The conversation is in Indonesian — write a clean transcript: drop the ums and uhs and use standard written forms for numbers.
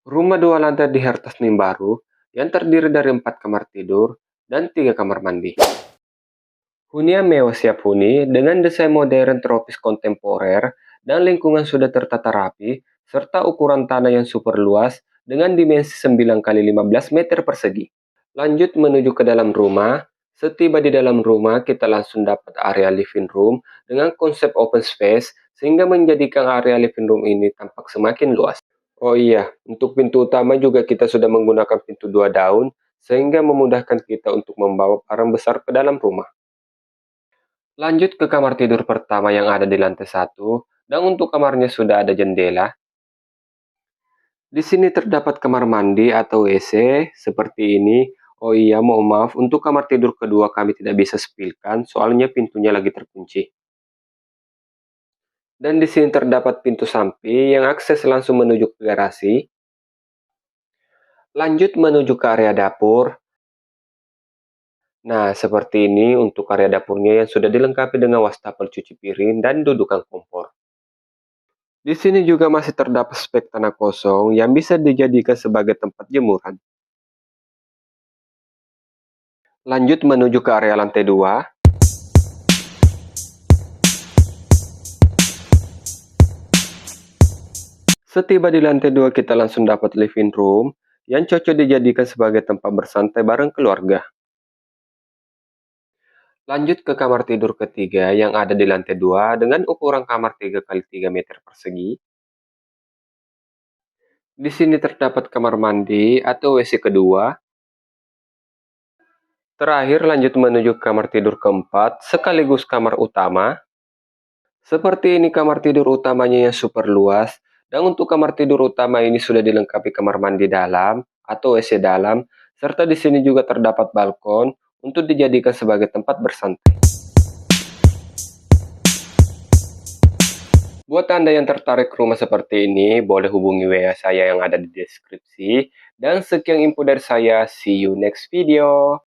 Rumah 2 lantai di Hertas Nimbaru yang terdiri dari 4 kamar tidur dan 3 kamar mandi. Hunian mewah siap huni dengan desain modern tropis kontemporer dan lingkungan sudah tertata rapi, serta ukuran tanah yang super luas dengan dimensi 9 kali 15 meter persegi. Lanjut menuju ke dalam rumah. Setiba di dalam rumah, kita langsung dapat area living room dengan konsep open space sehingga menjadikan area living room ini tampak semakin luas. Oh iya, untuk pintu utama juga kita sudah menggunakan pintu 2 daun sehingga memudahkan kita untuk membawa barang besar ke dalam rumah. Lanjut ke kamar tidur pertama yang ada di lantai 1, dan untuk kamarnya sudah ada jendela. Di sini terdapat kamar mandi atau WC seperti ini. Oh iya, mohon maaf, untuk kamar tidur kedua kami tidak bisa spilkan soalnya pintunya lagi terkunci. Dan di sini terdapat pintu samping yang akses langsung menuju ke garasi. Lanjut menuju ke area dapur. Nah, seperti ini untuk area dapurnya yang sudah dilengkapi dengan wastafel cuci piring dan dudukan kompor. Di sini juga masih terdapat spek tanah kosong yang bisa dijadikan sebagai tempat jemuran. Lanjut menuju ke area lantai 2. Setiba di lantai 2 kita langsung dapat living room yang cocok dijadikan sebagai tempat bersantai bareng keluarga. Lanjut ke kamar tidur ketiga yang ada di lantai 2 dengan ukuran kamar 3 kali 3 meter persegi. Di sini terdapat kamar mandi atau WC kedua. Terakhir lanjut menuju kamar tidur keempat sekaligus kamar utama. Seperti ini kamar tidur utamanya yang super luas. Dan untuk kamar tidur utama ini sudah dilengkapi kamar mandi dalam atau WC dalam, serta di sini juga terdapat balkon untuk dijadikan sebagai tempat bersantai. Buat Anda yang tertarik rumah seperti ini, boleh hubungi WA saya yang ada di deskripsi. Dan sekian info dari saya, see you next video.